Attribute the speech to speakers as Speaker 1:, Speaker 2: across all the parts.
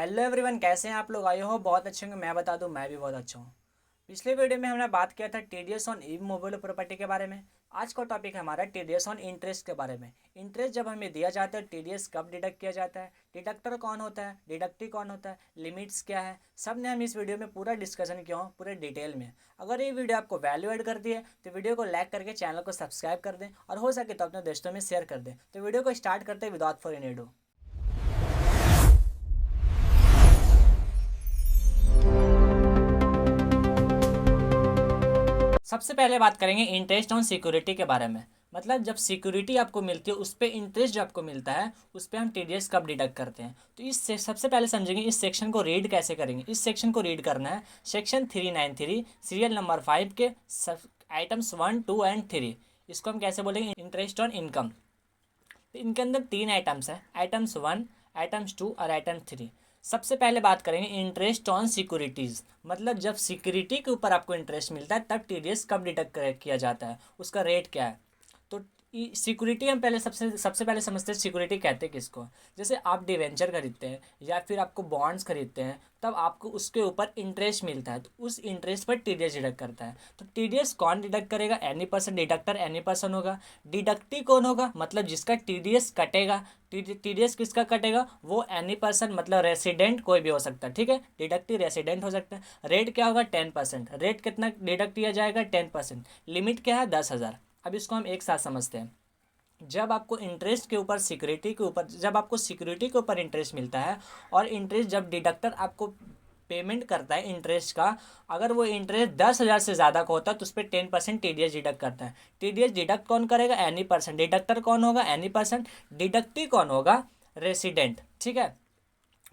Speaker 1: Hello everyone, कैसे हैं आप लोग। आए हो बहुत अच्छे होंगे। मैं बता दूं, मैं भी बहुत अच्छा हूँ। पिछले वीडियो में हमने बात किया था टीडीएस ऑन इमूवेबल प्रॉपर्टी के बारे में। आज का टॉपिक है हमारा टीडीएस ऑन इंटरेस्ट के बारे में। इंटरेस्ट जब हमें दिया जाता है, टीडीएस कब डिडक्ट किया जाता है, डिडक्टर कौन होता है, डिडक्टी कौन होता है, लिमिट्स क्या है, सब ने हम इस वीडियो में पूरा डिस्कशन किया हो पूरे डिटेल में। अगर ये वीडियो आपको वैल्यू एड करती है तो वीडियो को लाइक करके चैनल को सब्सक्राइब कर दें, और हो सके तो अपने दोस्तों में शेयर कर दें। तो वीडियो को स्टार्ट करते हैं विदाउट फॉर एनी एडू। सबसे पहले बात करेंगे इंटरेस्ट ऑन सिक्योरिटी के बारे में। मतलब जब सिक्योरिटी आपको मिलती है उस पर इंटरेस्ट जो आपको मिलता है उस पर हम टीडीएस कब डिडक्ट करते हैं। तो इस से सबसे पहले समझेंगे इस सेक्शन को रीड कैसे करेंगे। इस सेक्शन को रीड करना है सेक्शन 393 सीरियल नंबर 5 के आइटम्स 1, 2 एंड 3। इसको हम कैसे बोलेंगे, इंटरेस्ट ऑन इनकम। तो इनके अंदर 3 आइटम्स हैं, आइटम्स 1, आइटम्स 2 और आइटम 3। सबसे पहले बात करेंगे इंटरेस्ट ऑन सिक्योरिटीज़। मतलब जब सिक्योरिटी के ऊपर आपको इंटरेस्ट मिलता है तब टीडीएस कब डिडक्ट किया जाता है, उसका रेट क्या है। तो सिक्योरिटी हम पहले सबसे सबसे पहले समझते हैं सिक्योरिटी कहते हैं किसको। जैसे आप डिवेंचर खरीदते हैं या फिर आपको बॉन्ड्स खरीदते हैं, तब आपको उसके ऊपर इंटरेस्ट मिलता है, तो उस इंटरेस्ट पर टीडीएस डिडक्ट करता है। तो टीडीएस कौन डिडक्ट करेगा, any person. Deductor any person होगा। डिडक्टी कौन होगा, मतलब जिसका टीडीएस कटेगा। टीडीएस किसका कटेगा, वो एनी पर्सन, मतलब रेसिडेंट कोई भी हो सकता है। ठीक है, डिडक्टी रेसिडेंट हो सकता है। रेट क्या होगा, 10%। रेट कितना डिडक्ट किया जाएगा, 10%। लिमिट क्या है, 10,000। अब इसको हम एक साथ समझते हैं। जब आपको इंटरेस्ट के ऊपर सिक्योरिटी के ऊपर जब आपको सिक्योरिटी के ऊपर इंटरेस्ट मिलता है, और इंटरेस्ट जब डिडक्टर आपको पेमेंट करता है इंटरेस्ट का, अगर वो इंटरेस्ट 10,000 से ज़्यादा का होता है तो उस पर 10% टीडीएस डिडक्ट करता है। टीडीएस डिडक्ट कौन करेगा, एनी पर्सन। डिडक्टर कौन होगा, एनी पर्सन। डिडक्टी कौन होगा, रेसिडेंट। ठीक है।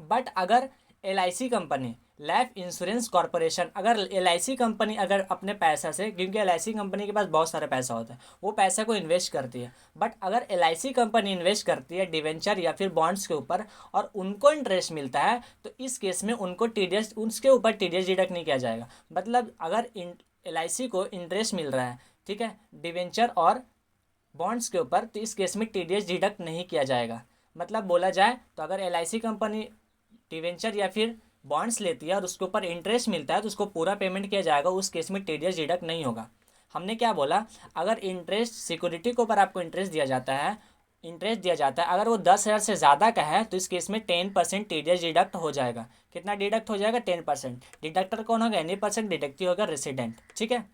Speaker 1: बट अगर LIC company, life insurance corporation, अगर एलआईसी कंपनी अगर अपने पैसा से, क्योंकि एलआईसी कंपनी के पास बहुत सारा पैसा होता है, वो पैसे को इन्वेस्ट करती है। बट अगर एलआईसी कंपनी इन्वेस्ट करती है डिवेंचर या फिर बॉन्ड्स के ऊपर और उनको इंटरेस्ट मिलता है, तो इस केस में उनको टीडीएस, उसके ऊपर टीडीएस डिडक्ट नहीं किया जाएगा। मतलब अगर एलआईसी को इंटरेस्ट मिल रहा है, ठीक है, डिवेंचर और बॉन्ड्स के ऊपर, तो इस केस में टीडीएस डिडक्ट नहीं किया जाएगा। मतलब बोला जाए तो अगर एलआईसी कंपनी डिवेंचर या फिर बॉन्ड्स लेती है और उसके ऊपर इंटरेस्ट मिलता है तो उसको पूरा पेमेंट किया जाएगा, उस केस में टीडीएस डिडक्ट नहीं होगा। हमने क्या बोला, अगर इंटरेस्ट सिक्योरिटी के ऊपर आपको इंटरेस्ट दिया जाता है, अगर वो 10,000 से ज़्यादा का है तो इस केस में 10% टीडीएस डिडक्ट हो जाएगा। कितना डिडक्ट हो जाएगा, 10%। डिडक्टर कौन होगा, एनी पर्सन। डिडक्टिव होगा रेसिडेंट। ठीक है,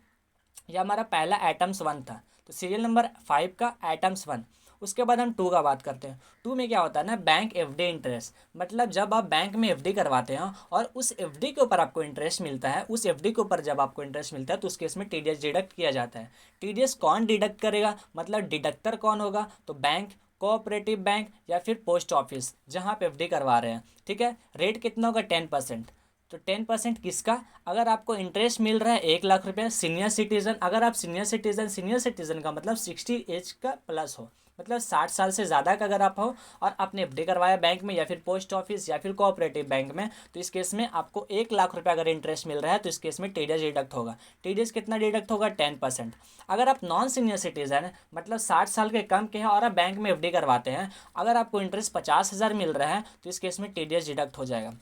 Speaker 1: यह हमारा पहला आइटम्स 1 था। तो सीरियल नंबर 5 का आइटम्स 1। उसके बाद हम 2 का बात करते हैं। 2 में क्या होता है ना, बैंक एफडी इंटरेस्ट। मतलब जब आप बैंक में एफडी करवाते हैं और उस एफडी के ऊपर आपको इंटरेस्ट मिलता है, उस एफडी के ऊपर जब आपको इंटरेस्ट मिलता है तो उस केस में टीडीएस डिडक्ट किया जाता है। टीडीएस कौन डिडक्ट करेगा, मतलब डिडक्टर कौन होगा, तो बैंक, कोऑपरेटिव बैंक या फिर पोस्ट ऑफिस जहाँ आप एफडी करवा रहे हैं। ठीक है, रेट कितना होगा, 10%। तो 10% किसका, अगर आपको इंटरेस्ट मिल रहा है 1,00,000 रुपये, सीनियर सिटीजन, अगर आप सीनियर सिटीजन का मतलब 60 एज का प्लस हो, मतलब 60 साल से ज़्यादा का अगर आप हो और आपने एफडी करवाया बैंक में या फिर पोस्ट ऑफिस या फिर कोऑपरेटिव बैंक में, तो इस केस में आपको 1,00,000 रुपये अगर इंटरेस्ट मिल रहा है तो इस केस में टीडीएस डिडक्ट होगा। टीडीएस कितना डिडक्ट होगा, 10%। अगर आप नॉन सीनियर सिटीजन है, मतलब 60 साल के कम के हैं और आप बैंक में एफडी करवाते हैं, अगर आपको इंटरेस्ट 50,000 मिल रहा है तो इस केस में टीडीएस डिडक्ट हो जाएगा।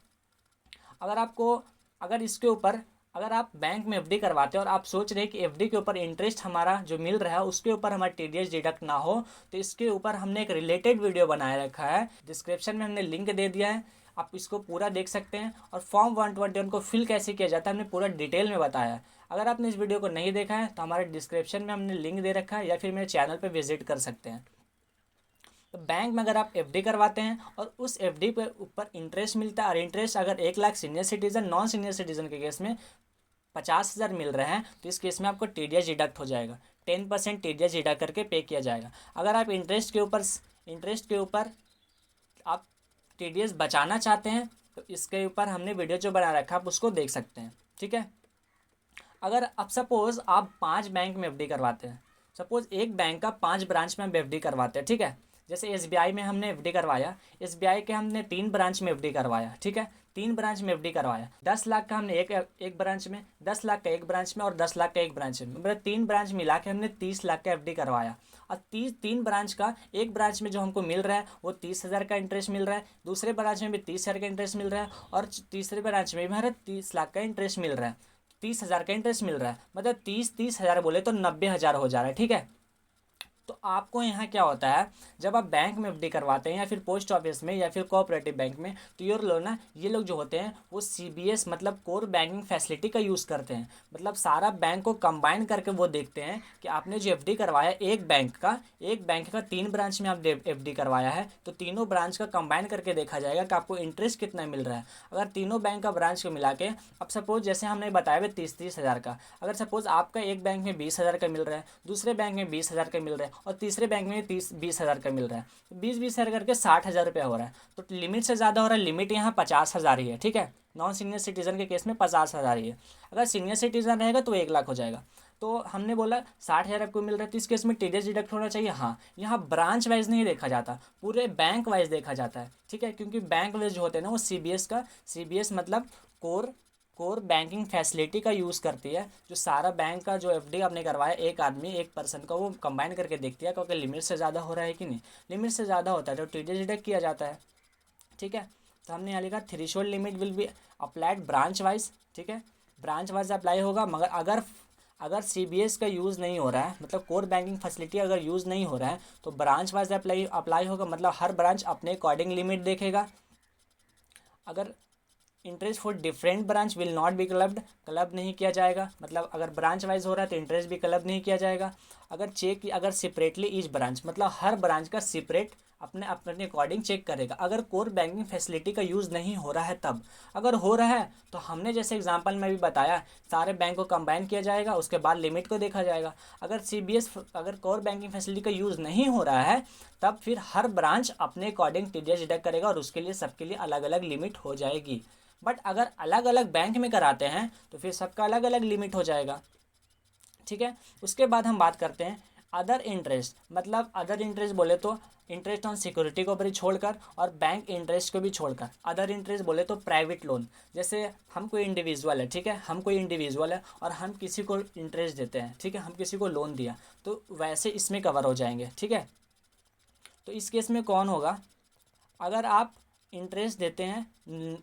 Speaker 1: अगर आपको, अगर इसके ऊपर, अगर आप बैंक में एफडी करवाते हैं और आप सोच रहे हैं कि एफडी के ऊपर इंटरेस्ट हमारा जो मिल रहा है उसके ऊपर हमारा टीडीएस डिडक्ट ना हो, तो इसके ऊपर हमने एक रिलेटेड वीडियो बनाए रखा है, डिस्क्रिप्शन में हमने लिंक दे दिया है, आप इसको पूरा देख सकते हैं। और फॉर्म 121 को फिल कैसे किया जाता है हमने पूरा डिटेल में बताया है। अगर आपने इस वीडियो को नहीं देखा है तो हमारे डिस्क्रिप्शन में हमने लिंक दे रखा है, या फिर मेरे चैनल पर विजिट कर सकते हैं। तो बैंक में अगर आप एफडी करवाते हैं और उस एफडी पे ऊपर इंटरेस्ट मिलता है, और इंटरेस्ट अगर 1,00,000 senior citizen, non senior citizen के केस में 50,000 मिल रहे हैं, तो इस केस में आपको टीडीएस डिडक्ट हो जाएगा। 10% टीडीएस डिडक्ट करके पे किया जाएगा। अगर आप इंटरेस्ट के ऊपर आप टीडीएस बचाना चाहते हैं तो इसके ऊपर हमने वीडियो जो बना रखा है आप उसको देख सकते हैं। ठीक है, अगर अब सपोज़ आप 5 बैंक में एफडी करवाते हैं, सपोज़ एक बैंक का 5 ब्रांच में आप एफडी करवाते हैं, ठीक है, जैसे एसबीआई में हमने एफडी करवाया, एसबीआई के हमने 3 ब्रांच में एफडी करवाया, ठीक है, 3 ब्रांच में एफडी करवाया, 10 लाख का हमने एक ब्रांच में, 10 लाख का एक ब्रांच में और 10 लाख का एक ब्रांच में, मतलब 3 ब्रांच मिला के हमने 30 लाख का एफडी करवाया। और 3 ब्रांच का एक ब्रांच में जो हमको मिल रहा है वो 30,000 का इंटरेस्ट मिल रहा है, दूसरे ब्रांच में भी 30,000 का इंटरेस्ट मिल रहा है, और तीसरे ब्रांच में भी हमारा 30 लाख का इंटरेस्ट मिल रहा है, 30,000 का इंटरेस्ट मिल रहा है, मतलब 30,000 बोले तो 90,000 हो जा रहा है, ठीक है। तो आपको यहाँ क्या होता है, जब आप बैंक में एफडी करवाते हैं या फिर पोस्ट ऑफिस में या फिर कोऑपरेटिव बैंक में, तो ये लोग ना, ये लोग जो होते हैं वो सीबीएस मतलब कोर बैंकिंग फैसिलिटी का यूज़ करते हैं। मतलब सारा बैंक को कंबाइन करके वो देखते हैं कि आपने जो एफडी करवाया एक बैंक का 3 ब्रांच में आप एफडी करवाया है, तो तीनों ब्रांच का कंबाइन करके देखा जाएगा कि आपको इंटरेस्ट कितना मिल रहा है। अगर तीनों बैंक का ब्रांच को मिला के, अब सपोज जैसे हमने बताया हुआ 30,000 का, अगर सपोज आपका एक बैंक में 20,000 का मिल रहा है, दूसरे बैंक में 20,000 का मिल रहा है और तीसरे बैंक में 20,000 का मिल रहा है, तो 20,000 करके 60,000 रुपया हो रहा है, तो लिमिट से ज़्यादा हो रहा है। लिमिट यहाँ 50,000 ही है, ठीक है। नॉन सीनियर सिटीजन के केस में 50,000 ही है। अगर सीनियर सिटीजन रहेगा तो 1 लाख हो जाएगा। तो हमने बोला 60,000 आपको मिल रहा है, तो इस केस में टीडीएस डिडक्ट होना चाहिए। हाँ, यहाँ ब्रांच वाइज नहीं देखा जाता, पूरे बैंक वाइज देखा जाता है, ठीक है, क्योंकि बैंक वाइज जो होते हैं ना वो सीबीएस मतलब कोर बैंकिंग फैसिलिटी का यूज़ करती है, जो सारा बैंक का जो एफडी आपने करवाया एक आदमी एक पर्सन का, वो कंबाइन करके देखती है क्योंकि लिमिट से ज़्यादा हो रहा है कि नहीं। लिमिट से ज़्यादा होता है तो टीडीएस डिडक्ट किया जाता है, ठीक है। तो हमने यहाँ लिखा threshold limit will be applied branch wise, ठीक है, ब्रांच वाइज अप्लाई होगा। मगर अगर सीबीएस का यूज़ नहीं हो रहा है, मतलब कोर बैंकिंग फैसिलिटी अगर यूज़ नहीं हो रहा है, तो ब्रांच वाइज अप्लाई होगा, मतलब हर ब्रांच अपने अकॉर्डिंग लिमिट देखेगा। अगर interest for different branch will not be club नहीं किया जाएगा, मतलब अगर ब्रांच वाइज हो रहा है तो इंटरेस्ट भी क्लब नहीं किया जाएगा। अगर सेपरेटली ईच ब्रांच, मतलब हर ब्रांच का सेपरेट अपने अपने अकॉर्डिंग चेक करेगा। अगर कोर बैंकिंग फैसिलिटी का यूज़ नहीं हो रहा है तब, अगर हो रहा है तो हमने जैसे एग्जांपल में भी बताया, सारे बैंक को कंबाइन किया जाएगा, उसके बाद लिमिट को देखा जाएगा। अगर कोर बैंकिंग फैसिलिटी का यूज़ नहीं हो रहा है तब फिर हर ब्रांच अपने अकॉर्डिंग टीडीएस डिडक्ट करेगा और उसके लिए सबके लिए अलग अलग लिमिट हो जाएगी। बट अगर अलग अलग बैंक में कराते हैं तो फिर सबका अलग अलग लिमिट हो जाएगा, ठीक है। उसके बाद हम बात करते हैं अदर इंटरेस्ट, मतलब अदर इंटरेस्ट बोले तो इंटरेस्ट ऑन सिक्योरिटी को ऊपर छोड़कर और बैंक इंटरेस्ट को भी छोड़कर। अदर इंटरेस्ट बोले तो प्राइवेट लोन, जैसे हम कोई इंडिविजुअल है, ठीक है, हम कोई इंडिविजुअल है और हम किसी को इंटरेस्ट देते हैं, ठीक है, हम किसी को लोन दिया, तो वैसे इसमें कवर हो जाएंगे, ठीक है। तो इस केस में कौन होगा, अगर आप इंटरेस्ट देते हैं,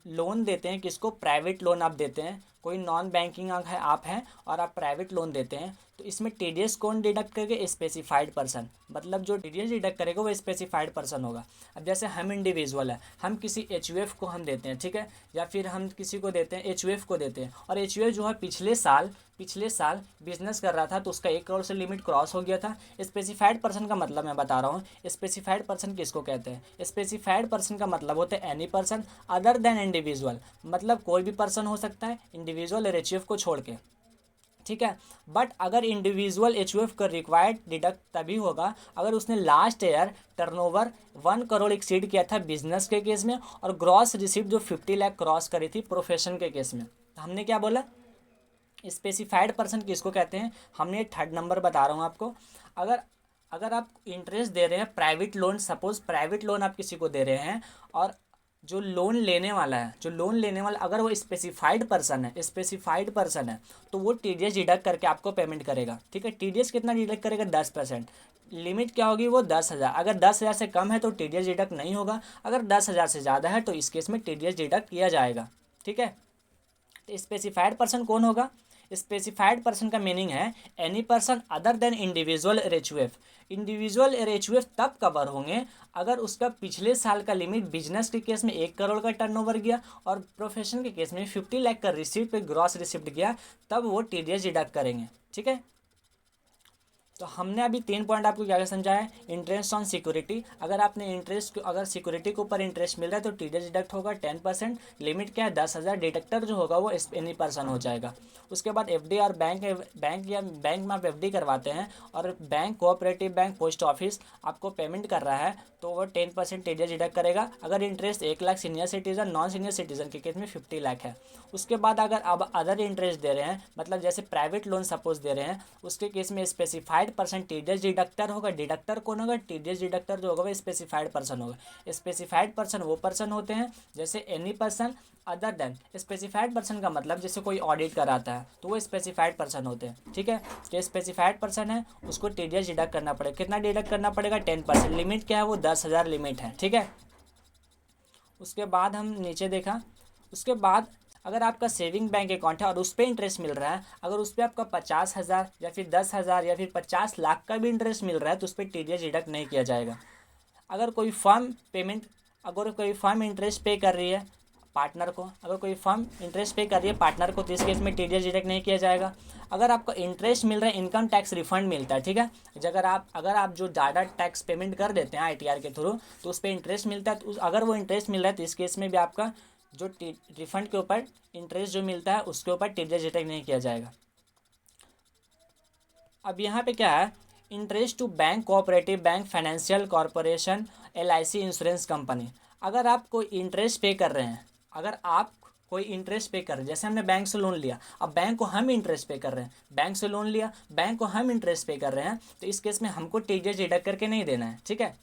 Speaker 1: लोन देते हैं, किसको, प्राइवेट लोन आप देते हैं, कोई नॉन बैंकिंग है आप हैं और आप प्राइवेट लोन देते हैं, तो इसमें टीडीएस कौन डिडक्ट करेगा, स्पेसिफाइड पर्सन, मतलब जो टीडीएस डिडक्ट करेगा वो स्पेसिफाइड पर्सन होगा। अब जैसे हम इंडिविजुअल है, हम किसी एचयूएफ को हम देते हैं, ठीक है, या फिर हम किसी को देते हैं, एचयूएफ को देते हैं, और एचयूएफ जो है पिछले साल बिजनेस कर रहा था तो उसका 1 करोड़ से लिमिट क्रॉस हो गया था। स्पेसिफाइड पर्सन का मतलब मैं बता रहा हूँ, स्पेसिफाइड पर्सन किसको कहते हैं। स्पेसिफाइड पर्सन का मतलब होता है any person other than individual, मतलब कोई भी पर्सन हो सकता है इंडिविजुअल और एचयूएफ को छोड़ के, ठीक है। बट अगर इंडिविजुअल एचयूएफ का रिक्वायर्ड डिडक्ट तभी होगा अगर उसने last year turnover 1 crore exceed किया था बिजनेस के केस में, और ग्रॉस रिसीप्ट जो 50 लाख क्रॉस करी थी प्रोफेशन के केस में। तो हमने क्या बोला, स्पेसिफाइड पर्सन किसको कहते हैं, हमने 3rd नंबर बता रहा हूँ आपको। अगर अगर आप इंटरेस्ट दे रहे हैं private loan, suppose private loan आप किसी को दे रहे हैं, और जो लोन लेने वाला अगर वो स्पेसिफाइड पर्सन है तो वो टीडीएस डिडक्ट करके आपको पेमेंट करेगा, ठीक है। टीडीएस कितना डिडक्ट करेगा, 10%। लिमिट क्या होगी, वो 10,000। अगर 10,000 से कम है तो टीडीएस डिडक्ट नहीं होगा, अगर 10,000 से ज़्यादा है तो इस केस में टीडीएस डिडक्ट किया जाएगा, ठीक है। तो स्पेसिफाइड पर्सन कौन होगा, स्पेसिफाइड पर्सन का मीनिंग है any person other than individual HUF. Individual HUF तब कवर होंगे अगर उसका पिछले साल का लिमिट बिजनेस के केस में 1 करोड़ का टर्नओवर गया और प्रोफेशन के केस में 50 लाख का रिसिप्ट पे ग्रॉस रिसिप्ट गया, तब वो टीडीएस डिडक्ट करेंगे, ठीक है। तो हमने अभी 3 पॉइंट आपको क्या क्या समझाया है। इंटरेस्ट ऑन सिक्योरिटी, अगर आपने अगर सिक्योरिटी के ऊपर इंटरेस्ट मिल रहा है तो टीडीएस डिडक्ट होगा 10%। लिमिट क्या है, 10,000। डिडक्टर जो होगा वो एनी पर्सन हो जाएगा। उसके बाद एफडी और बैंक में आप एफडी करवाते हैं और bank, cooperative bank, post office आपको पेमेंट कर रहा है तो वो 10% टीडीएस डिडक्ट करेगा। अगर interest 1 lakh senior citizen, non senior citizen के केस में 50 लाख है। उसके बाद अगर आप अदर इंटरेस्ट दे रहे हैं, मतलब जैसे प्राइवेट लोन सपोज दे रहे हैं, उसके केस में specified specified person TDS deductor होगा। डिडक्टर कौन होगा? टीडीएस डिडक्टर जो होगा वो स्पेसिफाइड पर्सन होगा। स्पेसिफाइड पर्सन वो पर्सन होते हैं जैसे any person other than. Specified person का मतलब जैसे कोई ऑडिट कराता है तो वो स्पेसिफाइड पर्सन होते हैं, ठीक है। जो स्पेसिफाइड पर्सन है उसको टीडीएस डिडक्ट करना पड़ेगा। कितना डिडक्ट करना पड़ेगा? 10%। लिमिट क्या है? वो 10,000 लिमिट है, ठीक है। उसके बाद हम नीचे देखा, उसके बाद अगर आपका सेविंग बैंक अकाउंट है और उस पर इंटरेस्ट मिल रहा है, अगर उस पर आपका 50,000 या फिर 10,000 या फिर 50 लाख का भी इंटरेस्ट मिल रहा है तो उस पर टीडीएस डिडक्ट नहीं किया जाएगा। अगर कोई फर्म पेमेंट, अगर कोई फर्म इंटरेस्ट पे कर रही है पार्टनर को, अगर कोई फर्म इंटरेस्ट पे कर रही है पार्टनर को, तो इस केस में टीडीएस डिडक्ट नहीं किया जाएगा। अगर आपको इंटरेस्ट मिल रहा है, इनकम टैक्स रिफंड मिलता है, ठीक है। अगर आप जो ज़्यादा टैक्स पेमेंट कर देते हैं आईटीआर के थ्रू तो उस पर इंटरेस्ट मिलता है, तो अगर वो इंटरेस्ट मिल रहा है तो इस केस में भी आपका जो रिफंड के ऊपर इंटरेस्ट जो मिलता है उसके ऊपर टीडीएस डिडक्ट नहीं किया जाएगा। अब यहाँ पे क्या है? Interest to bank, cooperative bank, financial corporation, LIC, insurance company. अगर आप कोई इंटरेस्ट पे कर रहे हैं, अगर आप कोई इंटरेस्ट पे कर रहे हैं, जैसे हमने बैंक से लोन लिया, अब बैंक को हम इंटरेस्ट पे कर रहे हैं, बैंक से लोन लिया, बैंक को हम इंटरेस्ट पे कर रहे हैं, तो इस केस में हमको टीडीएस डिडक्ट करके नहीं देना है, ठीक है।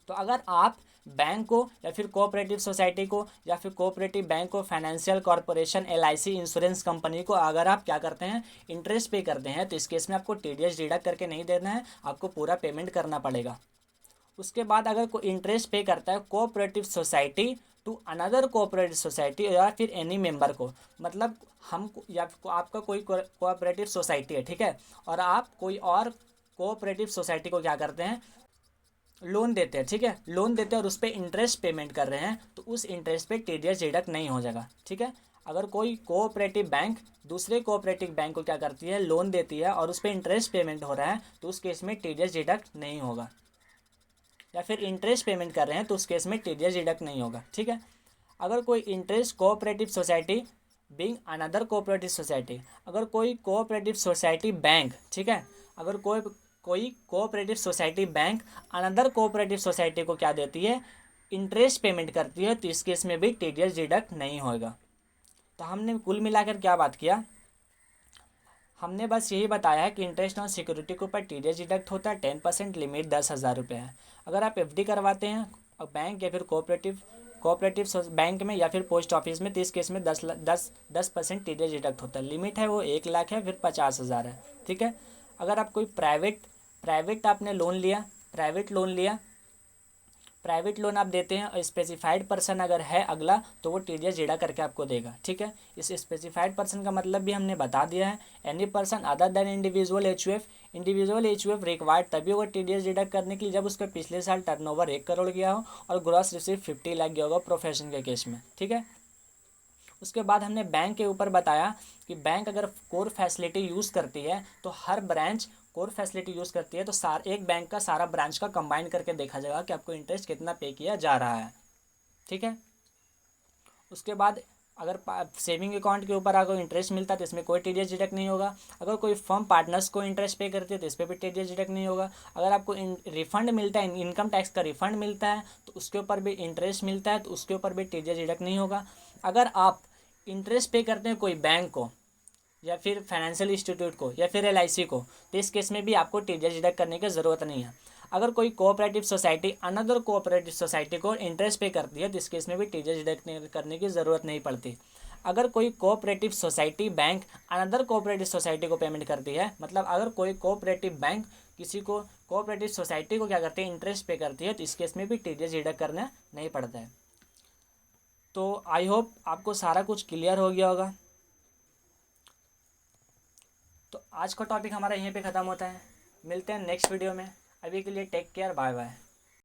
Speaker 1: तो अगर आप बैंक को या फिर कोऑपरेटिव सोसाइटी को या फिर कोऑपरेटिव बैंक को, financial corporation, LIC, insurance company को अगर आप क्या करते हैं? इंटरेस्ट पे करते हैं, तो इस केस में आपको टीडीएस डिडक्ट करके नहीं देना है, आपको पूरा पेमेंट करना पड़ेगा। उसके बाद अगर कोई इंटरेस्ट पे करता है cooperative society to another cooperative society या फिर एनी मेंबर को, मतलब हम या आपका कोई कोऑपरेटिव सोसाइटी है, ठीक है, और आप कोई और कोऑपरेटिव सोसाइटी को क्या करते हैं? लोन देते हैं, ठीक है, लोन देते हैं और उस पर इंटरेस्ट पेमेंट कर रहे हैं, तो उस इंटरेस्ट पे टीडीएस डिडक्ट नहीं हो जाएगा, ठीक है। अगर कोई कोऑपरेटिव बैंक दूसरे कोऑपरेटिव बैंक को क्या करती है? लोन देती है और उस पर इंटरेस्ट पेमेंट हो रहा है, तो उस केस में टीडीएस डिडक्ट नहीं होगा। या फिर इंटरेस्ट पेमेंट कर रहे हैं तो उस केस में टीडीएस डिडक्ट नहीं होगा, ठीक है। अगर कोई interest cooperative society being another cooperative society, अगर कोई कोऑपरेटिव सोसाइटी बैंक, ठीक है, अगर कोई cooperative society bank another cooperative society को क्या देती है? इंटरेस्ट पेमेंट करती है, तो इस केस में भी टीडीएस डिडक्ट नहीं होगा। तो हमने कुल मिलाकर क्या बात किया? हमने बस यही बताया है कि इंटरेस्ट ऑन सिक्योरिटी के ऊपर टीडीएस डिडक्ट होता है, 10%, लिमिट 10,000 रुपये है। अगर आप एफडी करवाते हैं बैंक या फिर कोऑपरेटिव बैंक में या फिर पोस्ट ऑफिस में, तो इस केस में 10% टीडीएस डिडक्ट होता है। लिमिट है वो 1 लाख है, फिर 50,000 है, ठीक है। अगर आप कोई प्राइवेट आपने लोन लिया, प्राइवेट लोन आप देते हैं और स्पेसिफाइड पर्सन अगर है अगला, तो वो टीडीएस डिडक्ट करके आपको देगा, ठीक है। इस स्पेसिफाइड पर्सन का मतलब भी हमने बता दिया है। Any person other than individual HUF required तभी होगा टीडीएस डिडक्ट करने के लिए जब उसका पिछले साल टर्नओवर 1 करोड़ गया हो और ग्रॉस रिसीव 50 लाख गया होगा प्रोफेशन के केस में, ठीक है। उसके बाद हमने बैंक के ऊपर बताया कि बैंक अगर कोर फैसिलिटी यूज़ करती है तो हर ब्रांच कोर फैसिलिटी यूज़ करती है, तो एक बैंक का सारा ब्रांच का कंबाइन करके देखा जाएगा कि आपको इंटरेस्ट कितना पे किया जा रहा है, ठीक है। उसके बाद अगर सेविंग अकाउंट के ऊपर अगर इंटरेस्ट मिलता है तो इसमें कोई टीडीएस डिडक्ट नहीं होगा। अगर कोई फर्म पार्टनर्स को इंटरेस्ट पे करती है तो इस पर भी टीडीएस डिडक्ट नहीं होगा। अगर आपको रिफंड मिलता है, इनकम टैक्स का रिफंड मिलता है, तो उसके ऊपर भी इंटरेस्ट मिलता है, तो उसके ऊपर भी टीडीएस डिडक्ट नहीं होगा। अगर आप इंटरेस्ट पे करते हैं कोई बैंक को या फिर फाइनेंशियल इंस्टीट्यूट को या फिर एलआईसी को, तो इस केस में भी आपको टीडीएस डिडक्ट करने की ज़रूरत नहीं है। अगर कोई cooperative society another cooperative society को इंटरेस्ट पे करती है तो इस केस में भी टीडीएस डिडक्ट करने की ज़रूरत नहीं पड़ती। अगर कोई cooperative society bank another cooperative society को पेमेंट करती है, मतलब अगर कोई कोऑपरेटिव बैंक किसी को कोऑपरेटिव सोसाइटी को क्या करती है? इंटरेस्ट पे करती है, तो इस केस में भी टीडीएस डिडक्ट करना नहीं पड़ता है। तो आई होप आपको सारा कुछ क्लियर हो गया होगा। तो आज का टॉपिक हमारा यहीं पे ख़त्म होता है। मिलते हैं नेक्स्ट वीडियो में। अभी के लिए टेक केयर, बाय बाय।